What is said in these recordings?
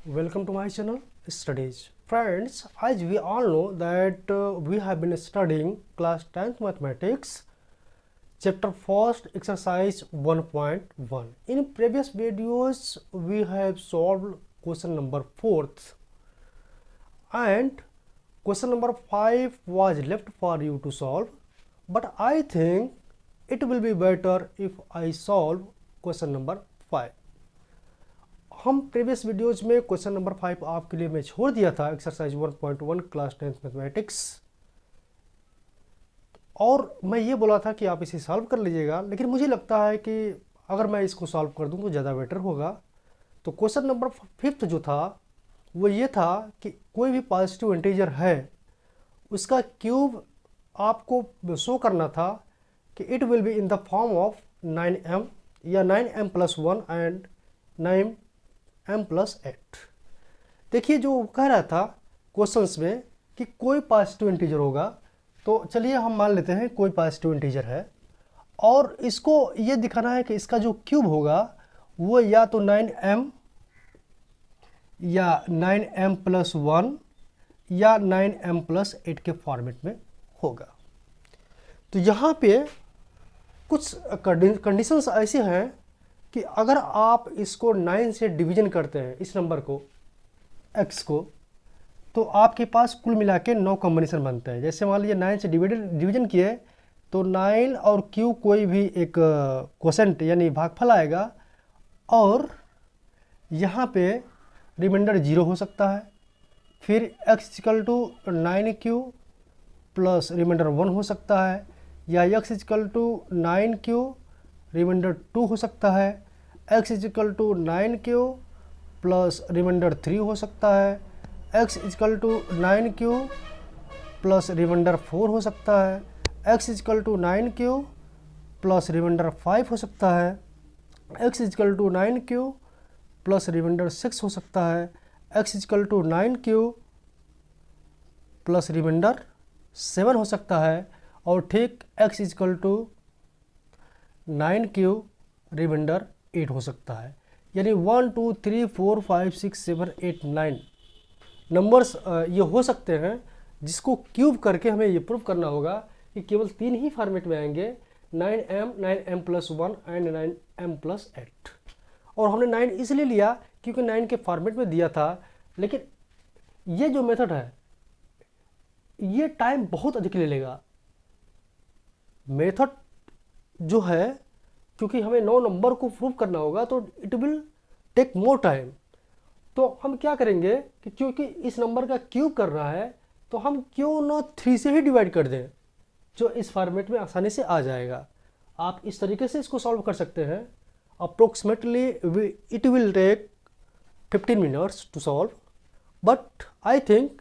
Welcome to my channel Studies. Friends, as we all know that we have been studying class 10th mathematics chapter 1st exercise 1.1. In previous videos we have solved question number 4th and question number 5 was left for you to solve, but I think it will be better if I solve question number 5. हम previous videos में question number 5 आपके लिए मैं छोड़ दिया था exercise 1.1 class 10th mathematics, और मैं ये बोला था कि आप इसे सॉल्व कर लीजिएगा, लेकिन मुझे लगता है कि अगर मैं इसको सॉल्व कर दूं तो ज़्यादा बेटर होगा। तो क्वेश्चन नंबर 5 जो था वो ये था कि कोई भी पॉजिटिव इंटीजर है उसका क्यूब आपको शो करना था कि it will be in the form of 9m या 9m+1 एंड 9m+8। देखिए जो कह रहा था क्वेश्चंस में कि कोई पॉजिटिव इंटीजर होगा, तो चलिए हम मान लेते हैं कोई पॉजिटिव इंटीजर है और इसको ये दिखाना है कि इसका जो क्यूब होगा वो या तो 9m या 9m+1 या 9m+8 के फॉर्मेट में होगा। तो यहाँ पे कुछ कंडीशंस ऐसी हैं कि अगर आप इसको 9 से डिवीजन करते हैं इस नंबर को x को, तो आपके पास कुल मिला के 9 कॉम्बिनेशन बनते हैं। जैसे मान लीजिए 9 से डिवीजन किए तो 9 और q कोई भी एक क्वोशेंट यानी भागफल आएगा और यहाँ पे रिमाइंडर 0 हो सकता है, फिर x = 9q प्लस रिमाइंडर 1 हो सकता है, या x = 9q रिमाइंडर 2 हो सकता है, x = 9q प्लस रिमाइंडर 3 हो सकता है, x = 9q प्लस रिमाइंडर 4 हो सकता है, x = 9q प्लस रिमाइंडर 5 हो सकता है, x = 9q प्लस रिमाइंडर 6 हो सकता है, x = 9q प्लस रिमाइंडर 7 हो सकता है, और ठीक x = 9q रिमाइंडर 8 हो सकता है। यानी 1 2 3 4 5 6 7 8 9 नंबर्स ये हो सकते हैं जिसको क्यूब करके हमें ये प्रूव करना होगा कि केवल 3 ही फॉर्मेट में आएंगे, 9m 9m+1 एंड 9m+8। और हमने 9 इसलिए लिया क्योंकि 9 के फॉर्मेट में दिया था, लेकिन ये जो मेथड है ये टाइम बहुत अधिक ले लेगा। मेथड जो है क्योंकि हमें 9 नंबर को प्रूव करना होगा तो it will take more time. तो हम क्या करेंगे कि क्योंकि इस नंबर का क्यूब कर रहा है तो हम क्यों ना 3 से ही डिवाइड कर दें, जो इस फॉर्मेट में आसानी से आ जाएगा। आप इस तरीके से इसको सॉल्व कर सकते हैं। Approximately it will take 15 minutes to solve, but I think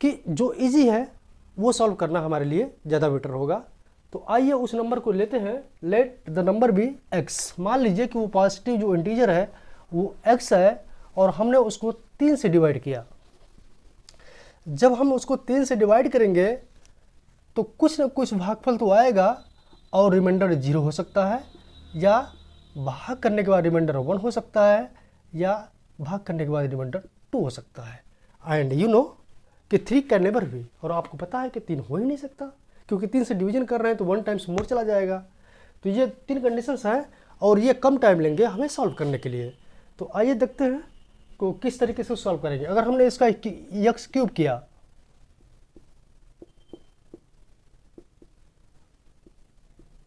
कि जो इजी है वो सॉल्व करना हमारे लिए ज़्यादा बेटर होगा। तो आइए उस नंबर को लेते हैं। Let the number be x। मान लीजिए कि वो पॉजिटिव जो इंटीजर है वो x है और हमने उसको 3 से डिवाइड किया। जब हम उसको 3 से डिवाइड करेंगे तो कुछ न कुछ भागफल तो आएगा और रिमाइंडर 0 हो सकता है, या भाग करने के बाद रिमाइंडर 1 हो सकता है, या भाग करने के बाद रिमाइंडर 2 हो सकता है। एंड यू नो कि 3 कैन नेवर बी, और आपको पता है कि 3 हो ही नहीं सकता क्योंकि 3 से डिवीजन कर रहे हैं तो 1 टाइम्स मोर चला जाएगा। तो ये 3 कंडीशंस हैं और ये कम टाइम लेंगे हमें सॉल्व करने के लिए। तो आइए देखते हैं को किस तरीके से सॉल्व करेंगे। अगर हमने इसका x क्यूब किया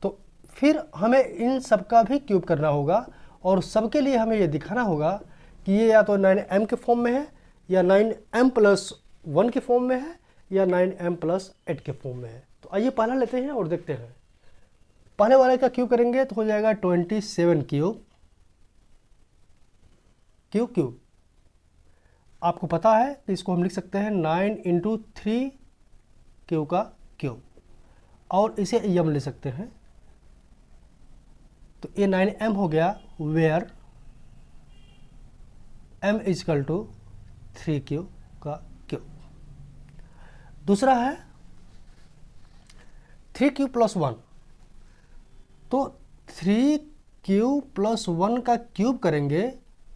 तो फिर हमें इन सब का भी क्यूब करना होगा और सबके लिए हमें ये दिखाना होगा कि ये या तो 9m के फॉर्म में है, या 9m+1 के फॉर्म में है, या 9m+8 के फॉर्म में है। तो आइए पहला लेते हैं और देखते हैं। पहले वाले का क्यूब करेंगे तो हो जाएगा 27 क्यूब। आपको पता है कि इसको हम लिख सकते हैं 9 × 3 क्यू का क्यूब, और इसे m ले सकते हैं। तो ये 9m हो गया, वेयर m = 3q का क्यूब। दूसरा है 3q + 1। तो 3q + 1 का क्यूब करेंगे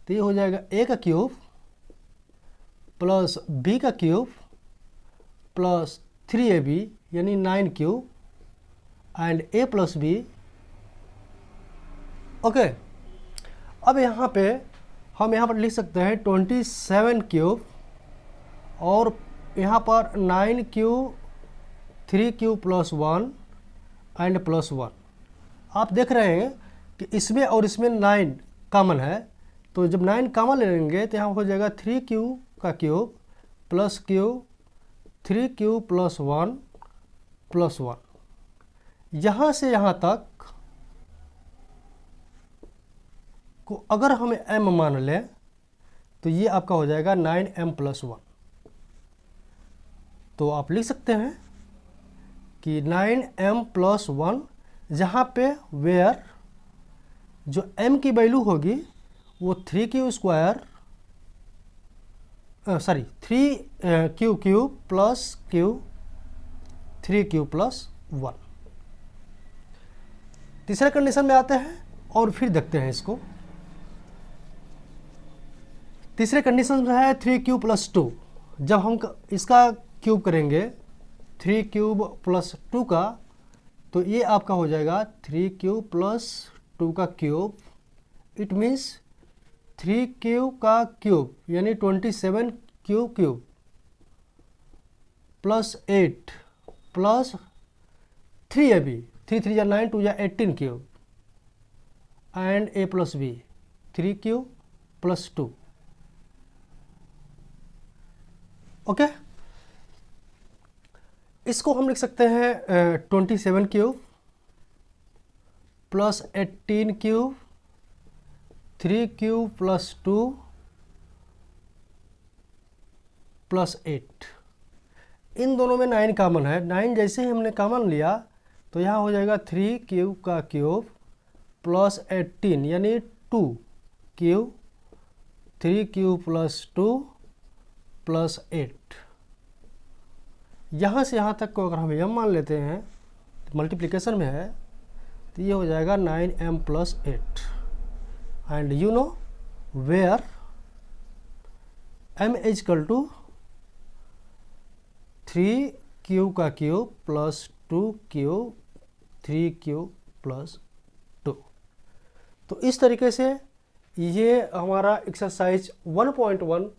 तो ये हो जाएगा a का क्यूब प्लस बी का क्यूब प्लस 3ab यानी 9 cube and a plus B. Okay, अब यहाँ पे हम यहाँ पर लिख सकते हैं 27 क्यूब और यहाँ पर 9 cube 3 cube plus 1 and plus 1। आप देख रहे हैं कि इसमें और इसमें 9 कॉमन है, तो जब 9 कॉमन ले लेंगे तो यहाँ हो जाएगा 3 क्यूब का cube plus cube 3 cube plus 1 plus 1। यहाँ से यहाँ तक को अगर हम m मान लें तो ये आपका हो जाएगा 9m प्लस 1। तो आप लिख सकते हैं कि 9m प्लस 1, जहाँ पे वेयर जो m की वैल्यू होगी वो 3 Q square 3 Q cube plus Q 3 Q plus 1। तीसरे कंडीशन में आते हैं और फिर देखते हैं इसको। तीसरे कंडीशन में है 3 क्यूब प्लस 2। जब हम इसका क्यूब करेंगे 3 क्यूब प्लस 2 का, तो ये आपका हो जाएगा 3 क्यूब प्लस 2 का क्यूब। इट मीन्स 3 क्यूब का क्यूब यानी 27 cube cube plus 8 plus 3ab 3 3 या 9 2 या 18 cube and a plus B 3 cube plus 2। Okay, इसको हम लिख सकते हैं 27 cube plus 18 cube 3 cube plus 2 plus 8। इन दोनों में 9 कॉमन है। 9 जैसे ही हमने कॉमन लिया तो यहाँ हो जाएगा 3 क्यूब का क्यूब प्लस 18 यानी 2 क्यूब 3 क्यूब प्लस 2 प्लस 8। यहाँ से यहाँ तक को अगर हम m मान लेते हैं, मल्टीप्लिकेशन में है, तो ये हो जाएगा 9m plus 8। And you know where m is equal to 3 cube का cube plus 2 cube 3 cube plus 2। तो इस तरीके से ये हमारा एक्सरसाइज 1.1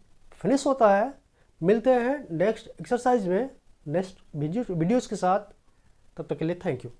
फिनिश होता है। मिलते हैं नेक्स्ट एक्सरसाइज में नेक्स्ट वीडियोज़ के साथ। तब तक के लिए थैंक यू।